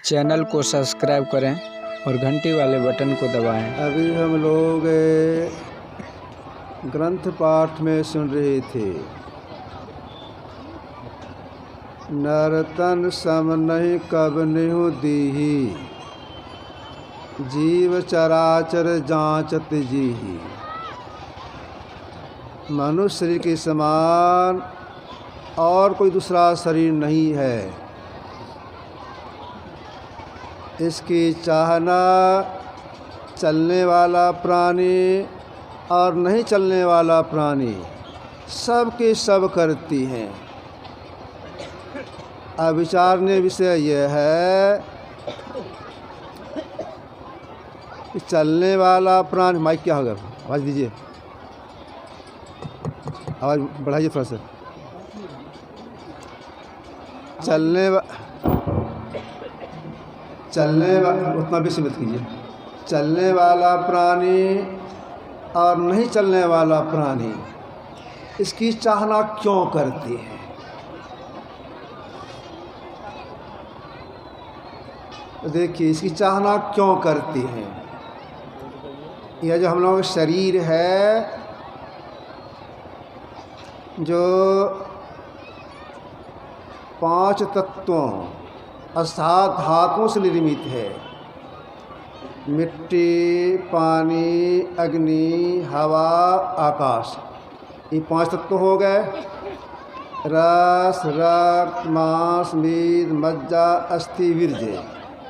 Channel को subscribe करें और घंटी वाले बटन को दबाएं। अभी हम लोग ग्रंथ पाठ में सुन रहे थे, नरतन सम नहीं कब निहु दीही, जीव चराचर जांचत जीही। मनुष्य शरीर के समान और कोई दूसरा शरीर नहीं है। इसकी चाहना चलने वाला प्राणी और नहीं चलने वाला प्राणी सब के सब करती हैं। अब विचारने विषय यह है कि चलने वाला प्राणी, माइक क्या होगा, आवाज़ दीजिए, आवाज़ बढ़ाइए थोड़ा सा। उतना भी सीमित कीजिए। चलने वाला प्राणी और नहीं चलने वाला प्राणी इसकी चाहना क्यों करती है? देखिए, इसकी चाहना क्यों करती है। यह जो हम लोगों का शरीर है, जो 5 तत्वों अर्थात धातुओं से निर्मित है, मिट्टी, पानी, अग्नि, हवा, आकाश, ये 5 तत्व हो गए। रस, रक्त, मांस, मेद, मज्जा, अस्थि, वीर्य,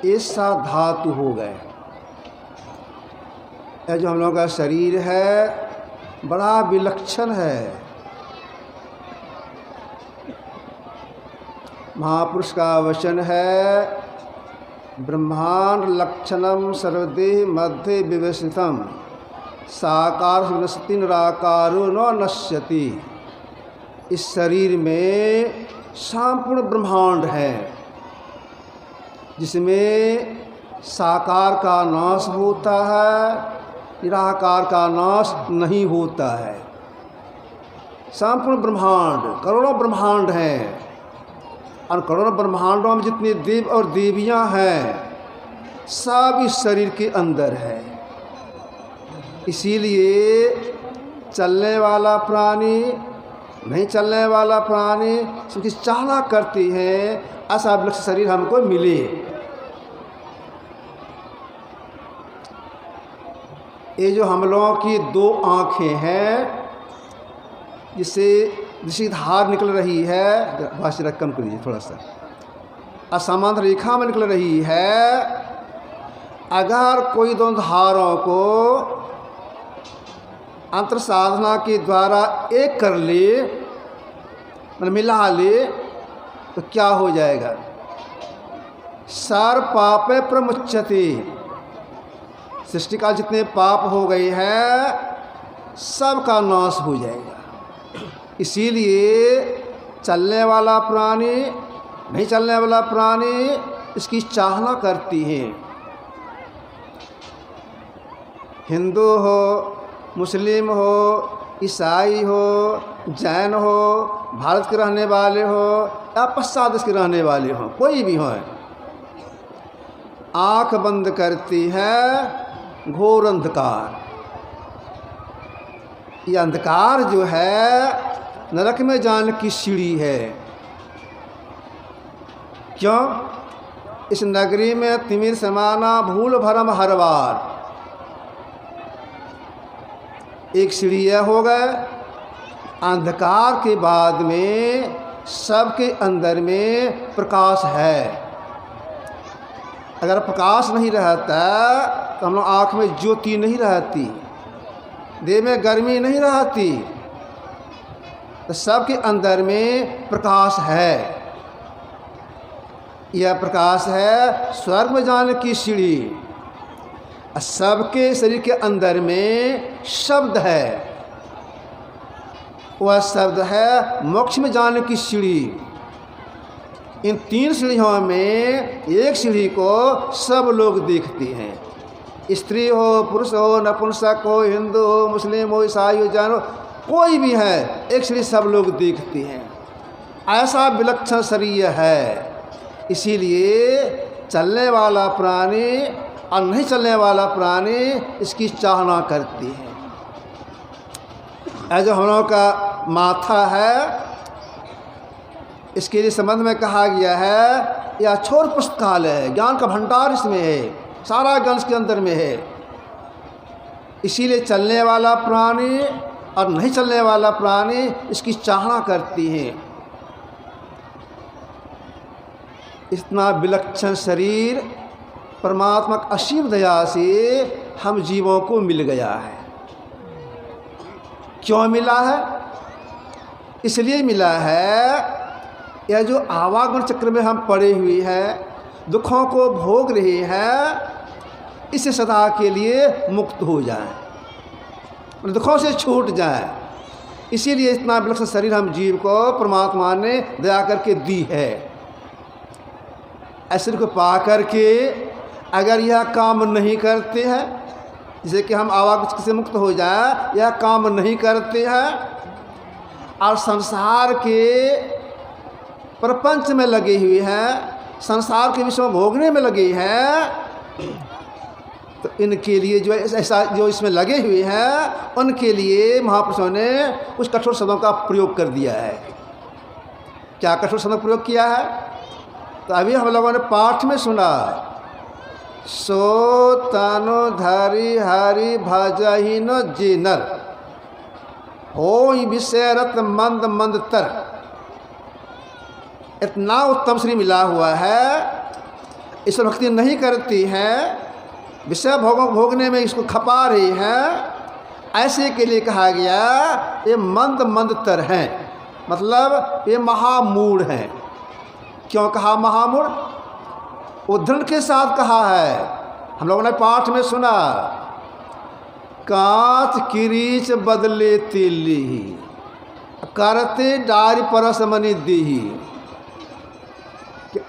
ये 7 धातु हो गए। यह जो हम लोगों का शरीर है बड़ा विलक्षण है। महापुरुष का वचन है, ब्रह्मांड लक्षणम सर्वदेह मध्य विवस्थितम साकार नश्यति निराकारो न नश्यति। इस शरीर में संपूर्ण ब्रह्मांड है, जिसमें साकार का नाश होता है, निराकार का नाश नहीं होता है। संपूर्ण ब्रह्मांड, करोड़ों ब्रह्मांड हैं, और करोड़ों ब्रह्मांडों में जितने देव और देवियां हैं सब इस शरीर के अंदर है। इसीलिए चलने वाला प्राणी, नहीं चलने वाला प्राणी उसकी चाहना करती है ऐसा विलक्षण शरीर हमको मिले। ये जो हम लोगों की 2 आँखें हैं, जिससे धार निकल रही है, भाषा कम करिए थोड़ा सा, असमांतर रेखा में निकल रही है। अगर कोई 2 धारों को अंतर साधना के द्वारा एक कर ले, मतलब मिला ले, तो क्या हो जाएगा? सर्व पापे प्रमुच्यते। सृष्टि का जितने पाप हो गए हैं सब का नाश हो जाएगा। इसीलिए चलने वाला प्राणी, नहीं चलने वाला प्राणी इसकी चाहना करती है। हिंदू हो, मुस्लिम हो, ईसाई हो, जैन हो, भारत के रहने वाले हो या पश्चात देश के रहने वाले हो, कोई भी हो, आँख बंद करती है घोर अंधकार। ये अंधकार जो है नरक में जाने की सीढ़ी है। क्यों? इस नगरी में तिमिर समाना भूल भरम हर बार। एक सीढ़ी यह हो गए, अंधकार के बाद में सबके अंदर में प्रकाश है। अगर प्रकाश नहीं रहता तो हम लोग आँख में ज्योति नहीं रहती, देह में गर्मी नहीं रहती, तो सबके अंदर में प्रकाश है। यह प्रकाश है स्वर्ग में जाने की सीढ़ी। सबके शरीर के अंदर में शब्द है, वह शब्द है मोक्ष में जाने की सीढ़ी। इन 3 सीढ़ियों में एक सीढ़ी को सब लोग देखते हैं, स्त्री हो, पुरुष हो, नपुंसक हो, हिंदू हो, मुस्लिम हो, ईसाई हो, जैन हो, कोई भी है, एक शरीर सब लोग देखते हैं। ऐसा विलक्षण शरीर है। इसीलिए चलने वाला प्राणी और नहीं चलने वाला प्राणी इसकी चाहना करती है। जो हम लोगों का माथा है, इसके लिए संबंध में कहा गया है यह अछोर पुस्तकालय है, ज्ञान का भंडार इसमें है, सारा ज्ञान इसके अंदर में है। इसीलिए चलने वाला प्राणी और नहीं चलने वाला प्राणी इसकी चाहना करती है। इतना विलक्षण शरीर परमात्मा की असीम दया से हम जीवों को मिल गया है। क्यों मिला है? इसलिए मिला है, यह जो आवागमन चक्र में हम पड़े हुए हैं, दुखों को भोग रहे हैं, इससे सदा के लिए मुक्त हो जाएं, दुखों से छूट जाएं। इसीलिए इतना विलक्षण शरीर हम जीव को परमात्मा ने दया करके दी है। ऐसे को पा करके अगर यह काम नहीं करते हैं, जैसे कि हम आवागमन से मुक्त हो जाए, यह काम नहीं करते हैं और संसार के प्रपंच में लगे हुए हैं, संसार के विषय में भोगने में लगे हैं, तो इनके लिए जो ऐसा जो इसमें लगे हुए हैं, उनके लिए महापुरुषों ने कुछ कठोर शब्दों का प्रयोग कर दिया है। क्या कठोर शब्दों का प्रयोग किया है? तो अभी हम लोगों ने पाठ में सुना, सो तनु धरि हरि भजहि न जिनर होई विषय रत मंद मंद तर। इतना उत्तम श्री मिला हुआ है। ईश्वर भक्ति नहीं करती हैं, विषय भोगों भोगने में इसको खपा रही हैं, ऐसे के लिए कहा गया ये मंद मंद तर हैं, मतलब ये महामूढ़ हैं। क्यों कहा महामूढ़? उद्धरण के साथ कहा है। हम लोगों ने पाठ में सुना, कांच किरीच बदले तिल्ली करते डारी परस मनि दीही।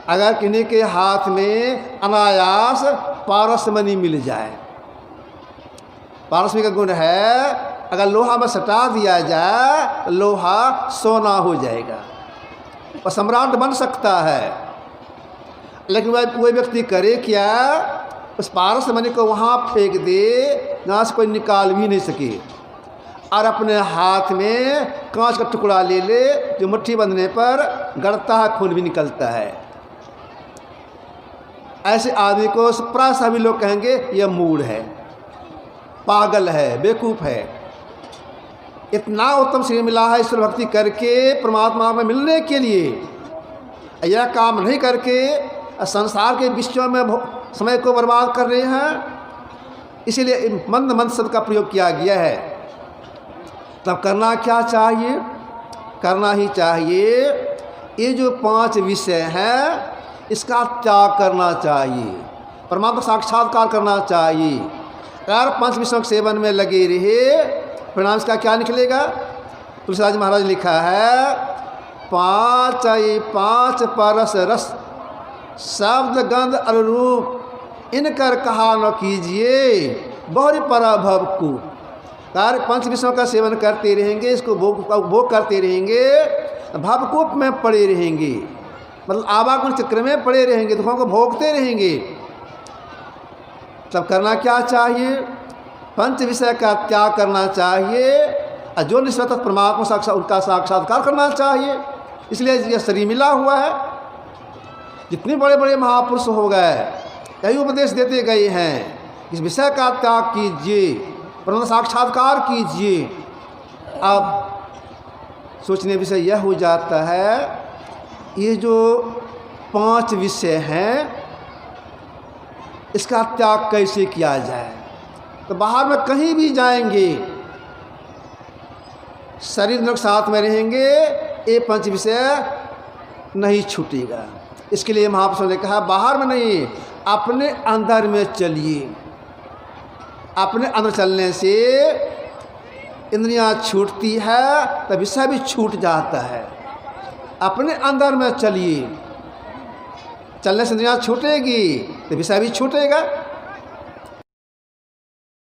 अगर किन्हीं के हाथ में अनायास पारसमणि मिल जाए, पारसमणि का गुण है, अगर लोहा में सटा दिया जाए लोहा सोना हो जाएगा और सम्राट बन सकता है। लेकिन वह व्यक्ति करे क्या? उस पारसमणि को वहाँ फेंक दे जहाँ से कोई निकाल भी नहीं सके, और अपने हाथ में कांच का टुकड़ा ले ले जो मुट्ठी बंधने पर गड़ता है, खून भी निकलता है। ऐसे आदमी को प्राय सभी लोग कहेंगे यह मूढ़ है, पागल है, बेवकूफ़ है। इतना उत्तम श्री मिला है ईश्वर भक्ति करके परमात्मा में मिलने के लिए, यह काम नहीं करके संसार के विषयों में समय को बर्बाद कर रहे हैं। इसीलिए मंद मंद शब्द का प्रयोग किया गया है। तब करना क्या चाहिए? करना ही चाहिए, ये जो 5 विषय हैं इसका त्याग करना चाहिए, परमात्मा साक्षात्कार करना चाहिए। अगर 5 विषयों के सेवन में लगे रहे, परिणाम इसका क्या निकलेगा? तुलसीदास महाराज लिखा है, 5 परस रस शब्द गंध अनुरूप इनकर कहा न कीजिए बहुरी पराभव को। कार्य 5 विषयों का सेवन करते रहेंगे, इसको भोग करते रहेंगे, भवकूप में पड़े रहेंगे, मतलब आवागमन चक्र में पड़े रहेंगे, दुखों को भोगते रहेंगे। तब करना क्या चाहिए? 5 विषय का त्याग करना चाहिए और जो निष्ठा परमात्मा उनका साक्षात्कार करना चाहिए। इसलिए यह शरीर मिला हुआ है। जितने बड़े बड़े महापुरुष हो गए यही उपदेश देते गए हैं, इस विषय का त्याग कीजिए, परमात्मा साक्षात्कार कीजिए। अब सोचने विषय यह हो जाता है, ये जो 5 विषय हैं इसका त्याग कैसे किया जाए? तो बाहर में कहीं भी जाएंगे, शरीर के साथ में रहेंगे, ये 5 विषय नहीं छूटेगा। इसके लिए महापुरुषों ने कहा बाहर में नहीं, अपने अंदर में चलिए। अपने अंदर चलने से इंद्रियां छूटती है तो विषय भी छूट जाता है। अपने अंदर में चलिए, चलने से इंद्रियां छूटेगी तो विषय भी छूटेगा।